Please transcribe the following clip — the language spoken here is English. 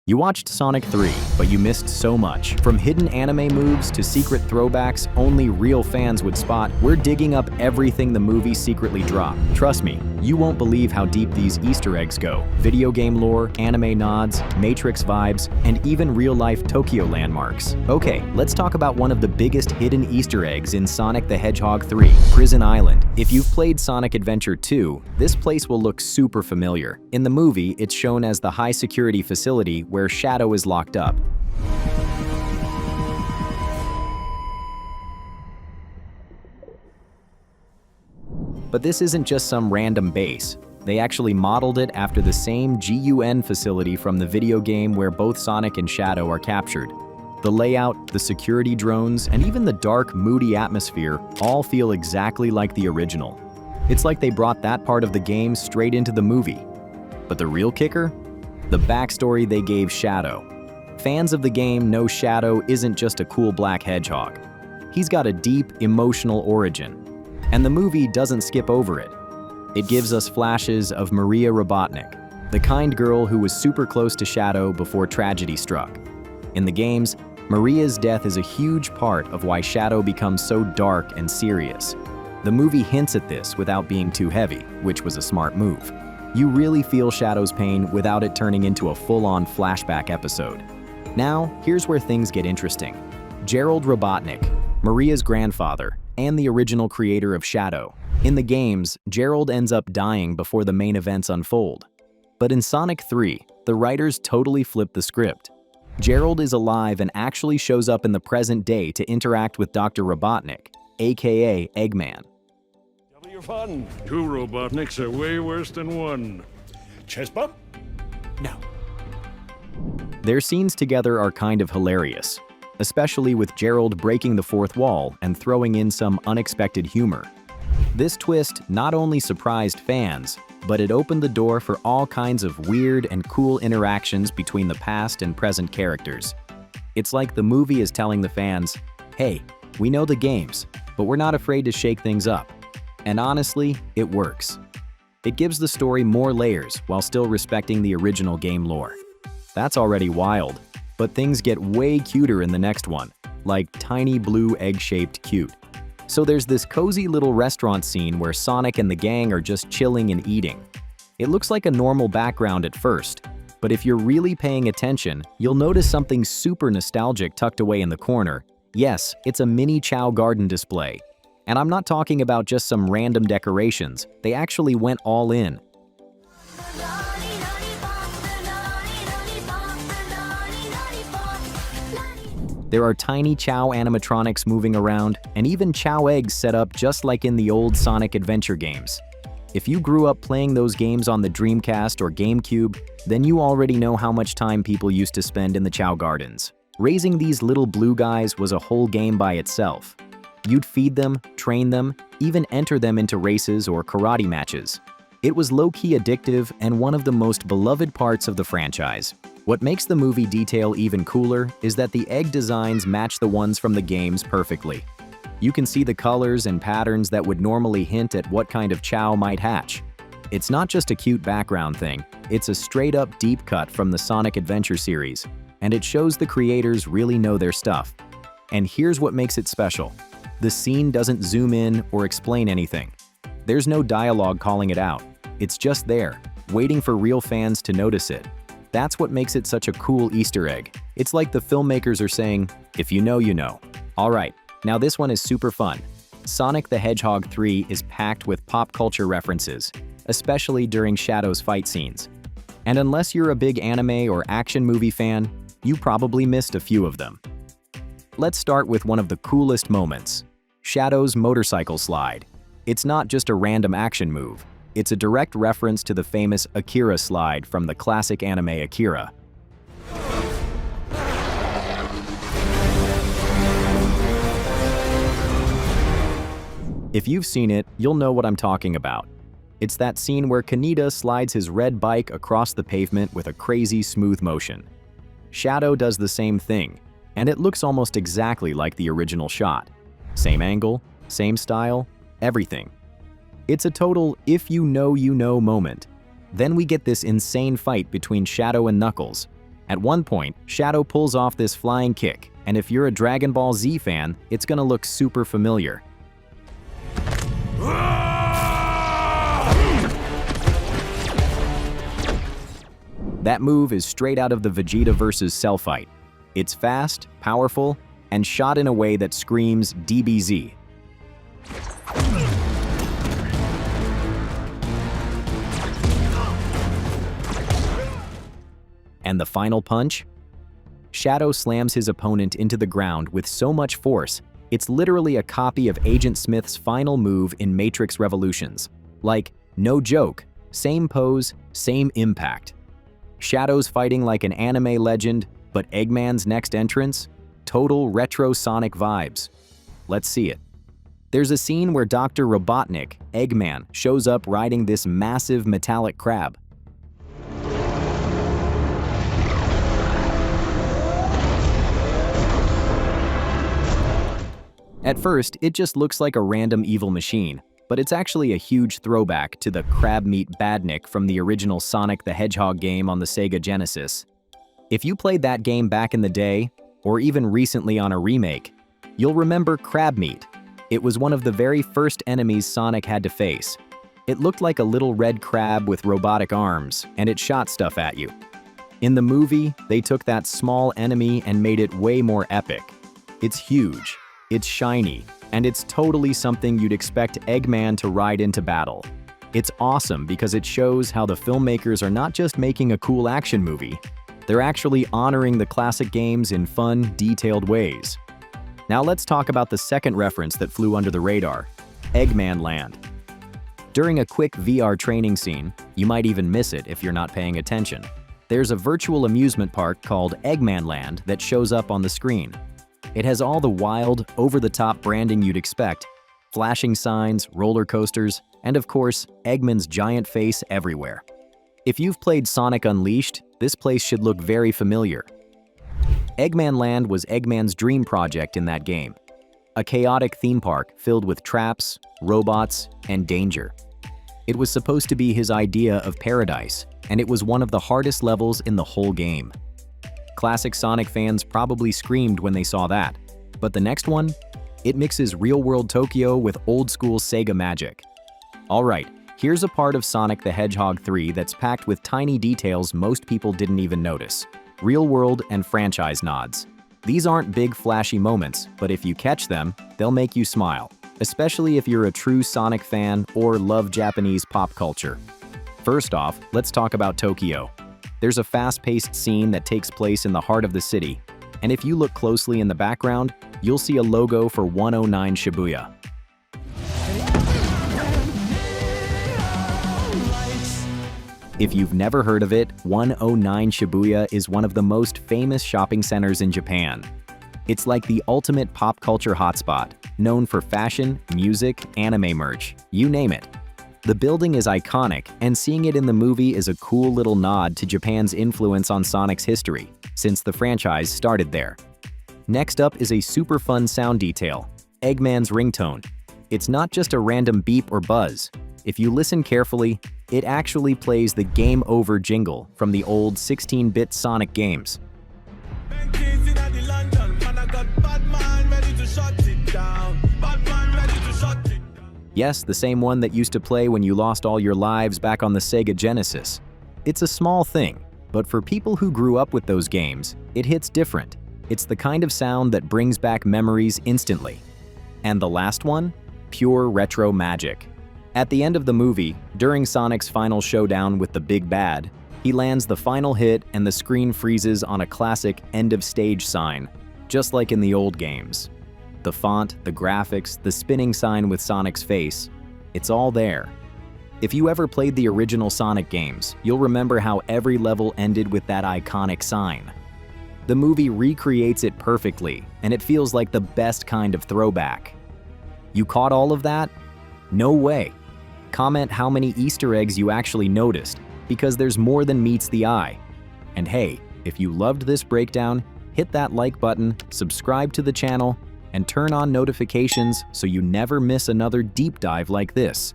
You watched Sonic 3, but you missed so much. From hidden anime moves to secret throwbacks only real fans would spot, we're digging up everything the movie secretly dropped. Trust me, you won't believe how deep these Easter eggs go. Video game lore, anime nods, Matrix vibes, and even real-life Tokyo landmarks. Okay, let's talk about one of the biggest hidden Easter eggs in Sonic the Hedgehog 3, Prison Island. If you've played Sonic Adventure 2, this place will look super familiar. In the movie, it's shown as the high-security facility where Shadow is locked up. But this isn't just some random base. They actually modeled it after the same GUN facility from the video game where both Sonic and Shadow are captured. The layout, the security drones, and even the dark, moody atmosphere all feel exactly like the original. It's like they brought that part of the game straight into the movie. But the real kicker? The backstory they gave Shadow. Fans of the game know Shadow isn't just a cool black hedgehog. He's got a deep, emotional origin. And the movie doesn't skip over it. It gives us flashes of Maria Robotnik, the kind girl who was super close to Shadow before tragedy struck. In the games, Maria's death is a huge part of why Shadow becomes so dark and serious. The movie hints at this without being too heavy, which was a smart move. You really feel Shadow's pain without it turning into a full-on flashback episode. Now, here's where things get interesting. Gerald Robotnik, Maria's grandfather, and the original creator of Shadow. In the games, Gerald ends up dying before the main events unfold. But in Sonic 3, the writers totally flip the script. Gerald is alive and actually shows up in the present day to interact with Dr. Robotnik, aka Eggman. Fun. Two Robotniks are way worse than one. Chest bump? No. Their scenes together are kind of hilarious, especially with Gerald breaking the fourth wall and throwing in some unexpected humor. This twist not only surprised fans, but it opened the door for all kinds of weird and cool interactions between the past and present characters. It's like the movie is telling the fans, hey, we know the games, but we're not afraid to shake things up. And honestly, it works. It gives the story more layers while still respecting the original game lore. That's already wild, but things get way cuter in the next one, like tiny blue egg-shaped cute. So there's this cozy little restaurant scene where Sonic and the gang are just chilling and eating. It looks like a normal background at first, but if you're really paying attention, you'll notice something super nostalgic tucked away in the corner. Yes, it's a mini Chao Garden display. And I'm not talking about just some random decorations, they actually went all in. There are tiny Chao animatronics moving around, and even Chao eggs set up just like in the old Sonic Adventure games. If you grew up playing those games on the Dreamcast or GameCube, then you already know how much time people used to spend in the Chao Gardens. Raising these little blue guys was a whole game by itself. You'd feed them, train them, even enter them into races or karate matches. It was low-key addictive and one of the most beloved parts of the franchise. What makes the movie detail even cooler is that the egg designs match the ones from the games perfectly. You can see the colors and patterns that would normally hint at what kind of Chao might hatch. It's not just a cute background thing, it's a straight-up deep cut from the Sonic Adventure series, and it shows the creators really know their stuff. And here's what makes it special. The scene doesn't zoom in or explain anything. There's no dialogue calling it out. It's just there, waiting for real fans to notice it. That's what makes it such a cool Easter egg. It's like the filmmakers are saying, if you know, you know. Alright, now this one is super fun. Sonic the Hedgehog 3 is packed with pop culture references, especially during Shadow's fight scenes. And unless you're a big anime or action movie fan, you probably missed a few of them. Let's start with one of the coolest moments. Shadow's motorcycle slide. It's not just a random action move. It's a direct reference to the famous Akira slide from the classic anime Akira. If you've seen it, you'll know what I'm talking about. It's that scene where Kaneda slides his red bike across the pavement with a crazy smooth motion. Shadow does the same thing, and it looks almost exactly like the original shot. Same angle, same style, everything. It's a total if you know moment. Then we get this insane fight between Shadow and Knuckles. At one point, Shadow pulls off this flying kick, and if you're a Dragon Ball Z fan, it's gonna look super familiar. That move is straight out of the Vegeta vs. Cell fight. It's fast, powerful, and shot in a way that screams DBZ. And the final punch? Shadow slams his opponent into the ground with so much force, it's literally a copy of Agent Smith's final move in Matrix Revolutions. Like, no joke, same pose, same impact. Shadow's fighting like an anime legend, but Eggman's next entrance? Total retro Sonic vibes. Let's see it. There's a scene where Dr. Robotnik, Eggman, shows up riding this massive metallic crab. At first, it just looks like a random evil machine, but it's actually a huge throwback to the crab meat Badnik from the original Sonic the Hedgehog game on the Sega Genesis. If you played that game back in the day, or even recently on a remake, you'll remember crab meat. It was one of the very first enemies Sonic had to face. It looked like a little red crab with robotic arms, and it shot stuff at you. In the movie, they took that small enemy and made it way more epic. It's huge, it's shiny, and it's totally something you'd expect Eggman to ride into battle. It's awesome because it shows how the filmmakers are not just making a cool action movie, they're actually honoring the classic games in fun, detailed ways. Now let's talk about the second reference that flew under the radar, Eggman Land. During a quick VR training scene, you might even miss it if you're not paying attention, there's a virtual amusement park called Eggman Land that shows up on the screen. It has all the wild, over-the-top branding you'd expect, flashing signs, roller coasters, and of course, Eggman's giant face everywhere. If you've played Sonic Unleashed, this place should look very familiar. Eggman Land was Eggman's dream project in that game. A chaotic theme park filled with traps, robots, and danger. It was supposed to be his idea of paradise, and it was one of the hardest levels in the whole game. Classic Sonic fans probably screamed when they saw that, but the next one? It mixes real-world Tokyo with old-school Sega magic. Alright, here's a part of Sonic the Hedgehog 3 that's packed with tiny details most people didn't even notice. Real-world and franchise nods. These aren't big flashy moments, but if you catch them, they'll make you smile, especially if you're a true Sonic fan or love Japanese pop culture. First off, let's talk about Tokyo. There's a fast-paced scene that takes place in the heart of the city, and if you look closely in the background, you'll see a logo for 109 Shibuya. If you've never heard of it, 109 Shibuya is one of the most famous shopping centers in Japan. It's like the ultimate pop culture hotspot, known for fashion, music, anime merch, you name it. The building is iconic, and seeing it in the movie is a cool little nod to Japan's influence on Sonic's history, since the franchise started there. Next up is a super fun sound detail, Eggman's ringtone. It's not just a random beep or buzz. If you listen carefully, it actually plays the Game Over jingle from the old 16-bit Sonic games. Yes, the same one that used to play when you lost all your lives back on the Sega Genesis. It's a small thing, but for people who grew up with those games, it hits different. It's the kind of sound that brings back memories instantly. And the last one? Pure retro magic. At the end of the movie, during Sonic's final showdown with the Big Bad, he lands the final hit and the screen freezes on a classic end-of-stage sign, just like in the old games. The font, the graphics, the spinning sign with Sonic's face, it's all there. If you ever played the original Sonic games, you'll remember how every level ended with that iconic sign. The movie recreates it perfectly, and it feels like the best kind of throwback. You caught all of that? No way. Comment how many Easter eggs you actually noticed, because there's more than meets the eye. And hey, if you loved this breakdown, hit that like button, subscribe to the channel, and turn on notifications so you never miss another deep dive like this.